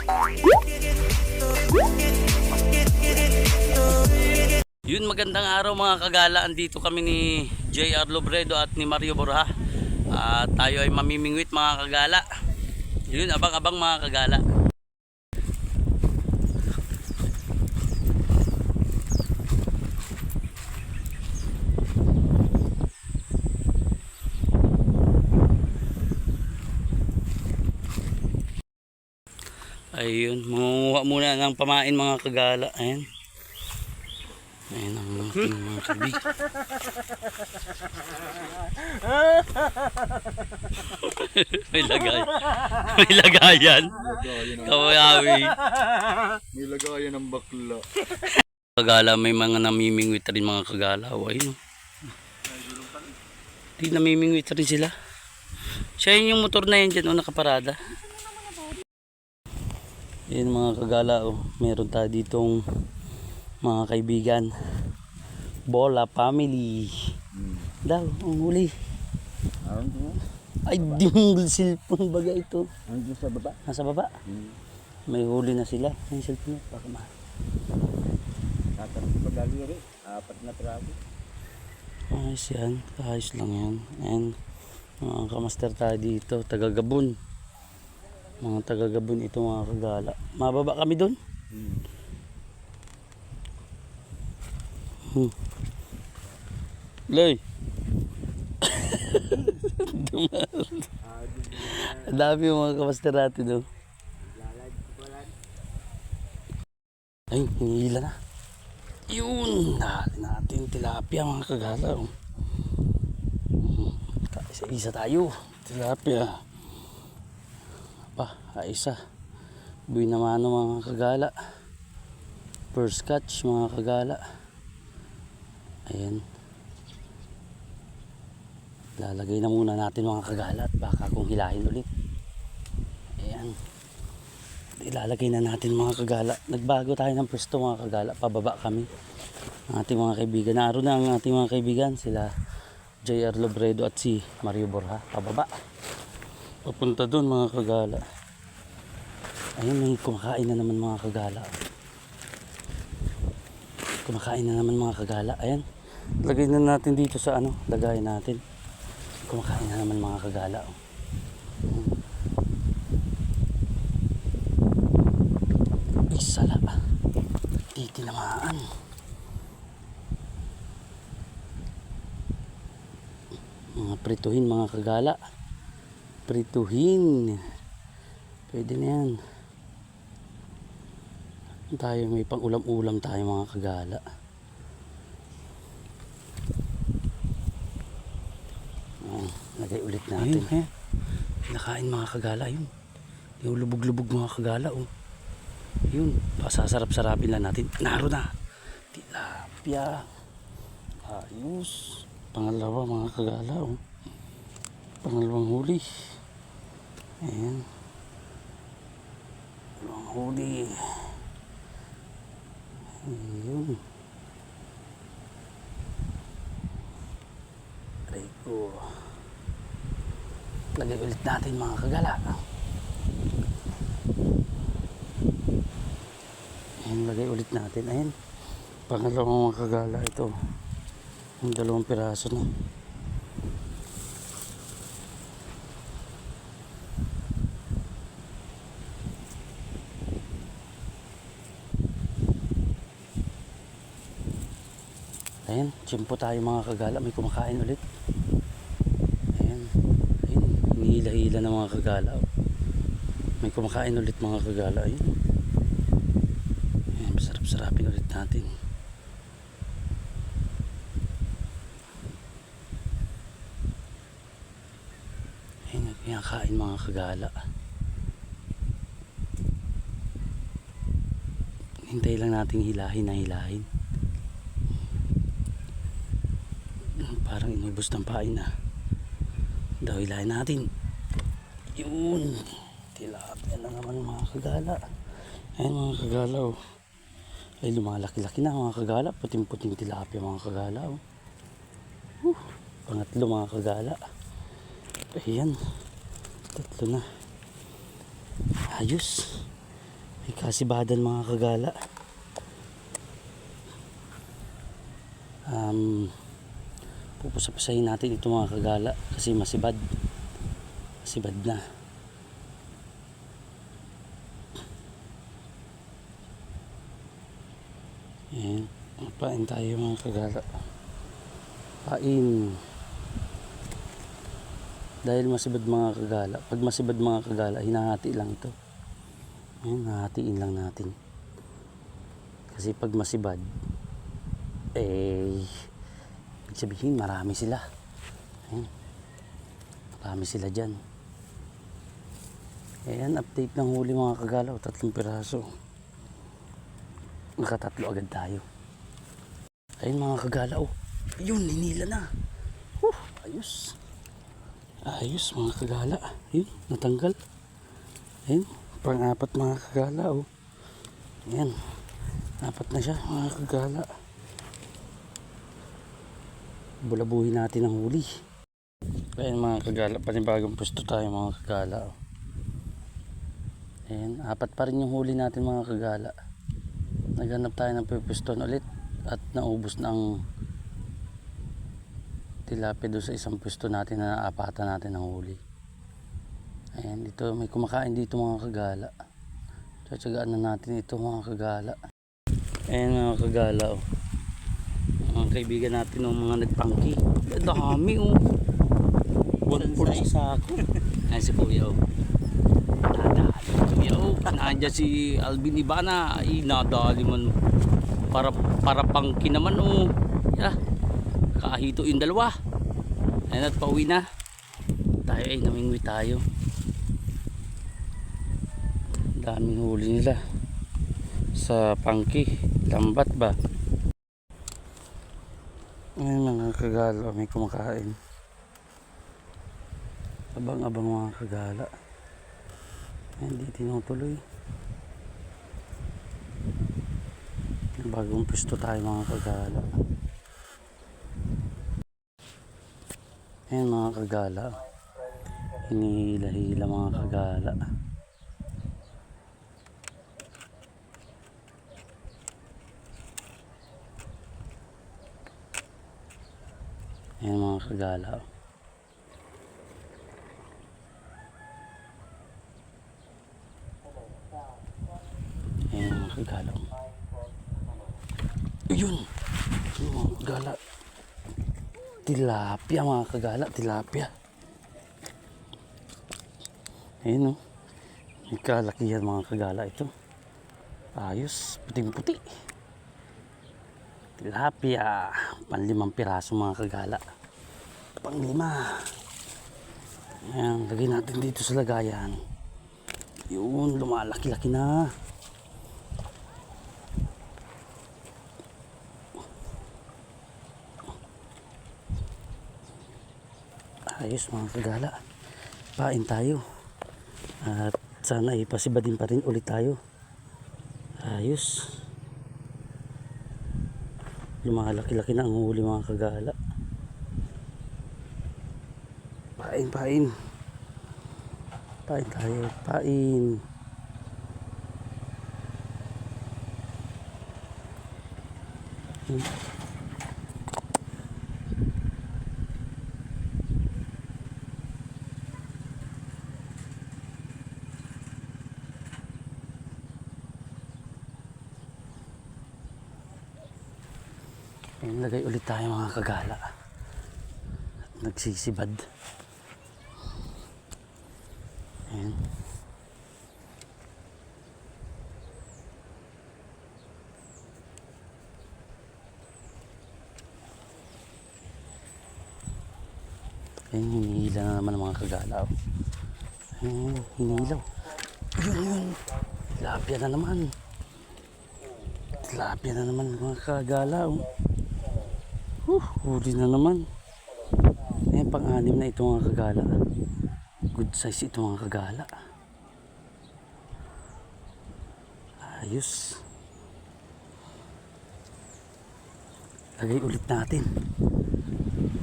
Yun, magandang araw mga kagala. Andito kami ni JR Lobredo at ni Mario Borja. At tayo ay mamimingwit mga kagala. Yun, abang-abang mga kagala. Ayun, mangunguha muna ng pamain mga kagala. Ayan. Ayan ang mga kabig. May lagay. May lagayan. Kawayawi. May lagayan ng bakla. Kagala, may mga namimingwit rin mga kagala. Ayun. Di namimingwit rin sila. Siya yun yung motor na yan dyan o nakaparada. Ayan mga kagala, meron tayo ditong mga kaibigan. Bola family. Daw, ang huli. Ay, dingle cellphone baga ito. Andiyan sa baba? Nasa baba. May huli na sila. Ang cellphone niya, baka mahal. Tatanong pagdali rin. 4 na trago. Ayos yan. Ayos lang yan. And mga kamaster tayo dito. Taga-Gabon. Mga taga-Gabon ito mga kagala. Mababa kami doon. Loy. Ang dami yung mga kamaster natin doon. Ay, hinihila na. Yun. Dali natin tilapia mga kagala. Isa-isa tayo. Tilapia. Pa, isa. Buhay naman mga kagala. First catch mga kagala. Ayan. Lalagay na muna natin mga kagala at baka kung hilahin ulit. Ayan. Ilalagay na natin mga kagala. Nagbago tayo ng pwesto mga kagala. Pababa kami. Ang ating mga kaibigan. Naroon na ang ating mga kaibigan. Sila JR Lobredo at si Mario Borja. Pababa. Papunta doon mga kagala. Ayun, may kumakain na naman mga kagala. Kumakain na naman mga kagala. Ayan. Lagay na natin dito sa ano. Lagay natin. Kumakain na naman mga kagala. Ay, sala. Di tinamaan. Mga prituhin mga kagala. Prituhin. Pwede na yan. Tayo may pang ulam-ulam tayo mga kagala. Lagay ulit natin. Ayun, nakain mga kagala yun. Yung lubog-lubog mga kagala. Yun, pasasarap-sarapin lang natin. Naro na. Tilapia. Ayos. Pangalawa mga kagala. Pangalawang huli. Ayan. Pangalawang huli. Ayun. Aray ko. Lagay ulit natin mga kagala. Ayan, lagay ulit natin. Ayan. Pangalawang mga kagala ito. Yung 2 piraso na. Ayan, tsimpo tayo mga kagala. May kumakain ulit. Ayan. Ayan, hinihila-hila na mga kagala. May kumakain ulit mga kagala. Ayan. Ayan, masarap-sarapin ulit natin. Ayan, pinakain mga kagala. Hintay lang nating hilahin na hilahin. Parang inubos ng pain na. Daw hilahin natin. Yun. Tilapia na naman mga kagala. Ayan mga kagala. Ay lumalaki-laki na mga kagala. Puting-puting tilapia mga kagala. Pangatlo mga kagala. Ayan. 3 na. Ayos. May kasibadan mga kagala. Pupusapasahin natin ito mga kagala kasi masibad na. Ayan, pain tayo mga kagala, pain dahil masibad mga kagala. Pag masibad mga kagala, hinahati lang ito. Ayan, hahatiin lang natin kasi pag masibad ibig sabihin marami sila. Ayan, marami sila dyan. Ayan, update ng huli mga kagala. 3 piraso, nakatatlo agad tayo. Ayun mga kagala, ayun, hinila na. Ayos mga kagala. Ayun, natanggal. Ayun, pang-apat mga kagala. Ayan, 4 na siya mga kagala. Bulabuhin natin ang huli. Ayan mga kagala, panibagong pwesto tayo mga kagala. Ayan, 4 pa rin yung huli natin mga kagala. Naghanap tayo ng pwesto ulit at naubos na ang tilapia doon sa isang pwesto natin na naapatan natin ng huli. Ayan, dito may kumakain dito mga kagala. Tsatsagaan na natin ito mga kagala. Ayan mga kagala, mga kaibigan natin mga nagpangki. Dami 1/4 sa sako. Ayan si kuya nadali kuya nandiyan si Alvin Ibana. Ay nadali man para pangki naman yeah. Kahito yung dalawa. Ayan, at pauwi na tayo. Ay namingwi tayo. Daming huli nila sa pangki, lambat ba. Ayan mga kagala, may kumakain. Abang-abang mga kagala. Hindi tinutuloy. Bagong pwesto tayo mga kagala. Ayan mga kagala, hinihila-hila mga kagala. Ayan mga kagala. Ayan mga kagala. Ayun mga kagala, tilapia mga kagala, tilapia. Ayan may kalakihan mga kagala ito. Ayos, puting-puti. Tilapia, 5 piraso mga kagala. 5. Ayan, lagay natin dito sa lagayan. Yun, lumalaki-laki na. Ayos mga kagala, pain tayo. At sana ipasibadin pa rin ulit tayo. Ayos, lumalaki-laki na ang huli mga kagala. Pain tayo, pain. Ayan, lagay ulit tayo mga kagala. At nagsisibad. Ayan. Ayan, hinihila na naman mga kagala. Ayan, hinihilaw. Yun. Tilapia na naman. Tilapia na naman mga kagala. Huli na naman. Ayan, pang-6 na ito mga kagala. Good size ito mga kagala. Ayos. Lagay ulit natin.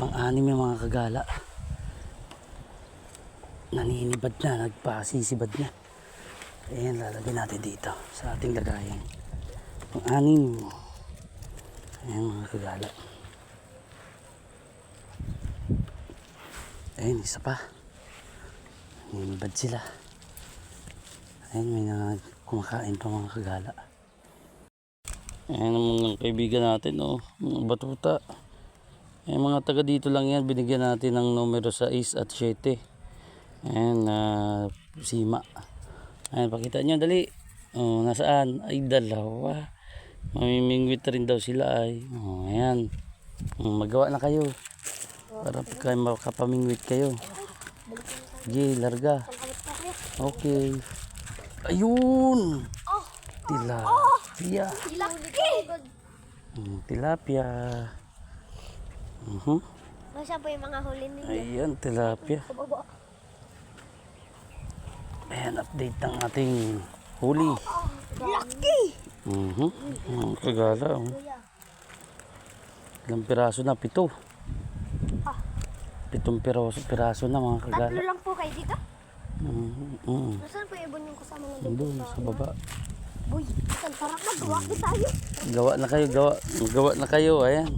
Pang-6 yung mga kagala. Naninibad na, nagpasisibad na. Ayan, lalagyan natin dito sa ating lagayan. Ang anim. Ayan mga kagala. Ayan, isa pa. Ayan, bad sila. Ayan, may kumakain pa mga kagala. Ayan ang mga kaibigan natin, oh, mga batuta. Ayan, mga taga dito lang yan. Binigyan natin ng numero 6 at 7. Ayan, sima. Ayan, pakita nyo, dali. Oh, nasaan? Ay, dalawa. Mamimingwit rin daw sila ay. Oh, ayan. Magawa na kayo. Para pagka makapamingwit kayo. Sige, larga. Okay. Ayun! Tilapia. Tilapia. Basta po yung mga huli ninyo. Ayan, tilapia. Ayan, update ng ating huli. Lucky! Kagala. Oh. Ilang piraso na? 7. 7 piraso na mga kagala. Tatlo lang po kayo dito? Mm-hmm. Nasaan po yung ibon yung kasama nandun? Doon sa baba. Boy, saan sarap na gawa ko tayo. Gawa na kayo, gawa na kayo. Ayan.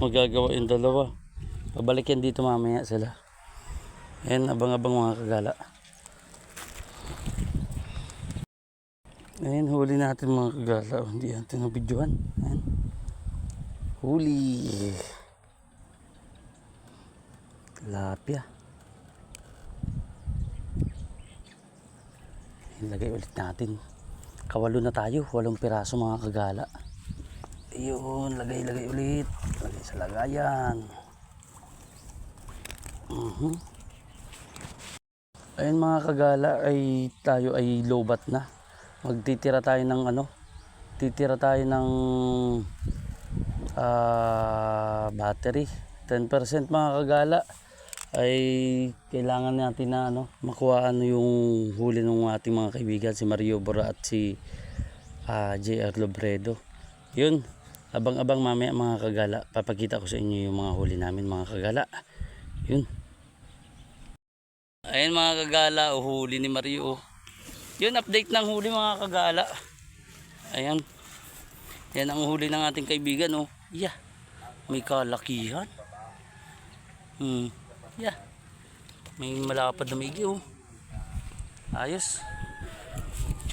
Magagawa yung dalawa. Pabalik yan dito mamaya sila. Ayan, abang-abang mga kagala. Ayan, huli natin mga kagala. Hindi natin nabidyohan. Ayan. Huli. Tilapia. Ilagay ulit natin. Kawalo na tayo. 8 piraso mga kagala. Ayun, lagay ulit. Lagay sa lagayan. Ayun mga kagala, ay tayo ay lobat na. Magtitira tayo ng titira tayo ng battery. 10% mga kagala ay kailangan natin na makuha yung huli ng ating mga kaibigan, si Mario Bora at si JR Lobredo. Yun, abang-abang mamaya mga kagala, papakita ko sa inyo yung mga huli namin mga kagala. Yun. Ayan mga kagala, huli ni Mario. Yun, update ng huli mga kagala. Ayan. Yan ang huli ng ating kaibigan, oh. Yeah. May kalakihan. Yeah. May malapad na maigi, oh. Ayos.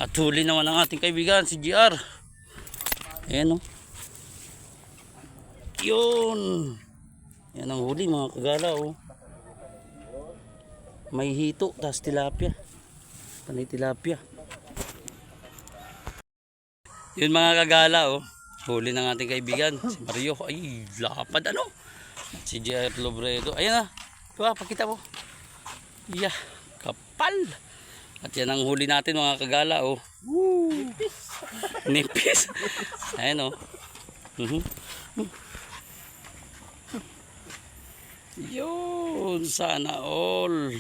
At huli naman ang ating kaibigan, si GR. Ayan, oh. Yun. Yan ang huli mga kagala, oh. May hito, tas tilapia. Panay tilapia. Yun mga kagala, oh. Huli ng ating kaibigan, si Mario. Ay, lapad si JR Lobredo. Ayan na. Diba, pakita mo. Yeah, kapal. At yan ang huli natin mga kagala, oh. Woo! Nipis. Ayan, oh. Yun, sana all.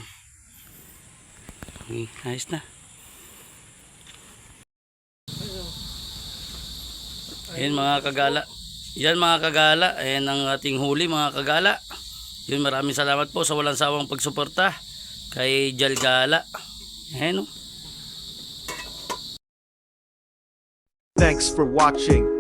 Ayos na. Ayan mga kagala. Yan mga kagala. Ayan ang ating huli mga kagala. Yun, maraming salamat po sa walang sawang pagsuporta kay Jalgala. Ayan, oh. Thanks for watching.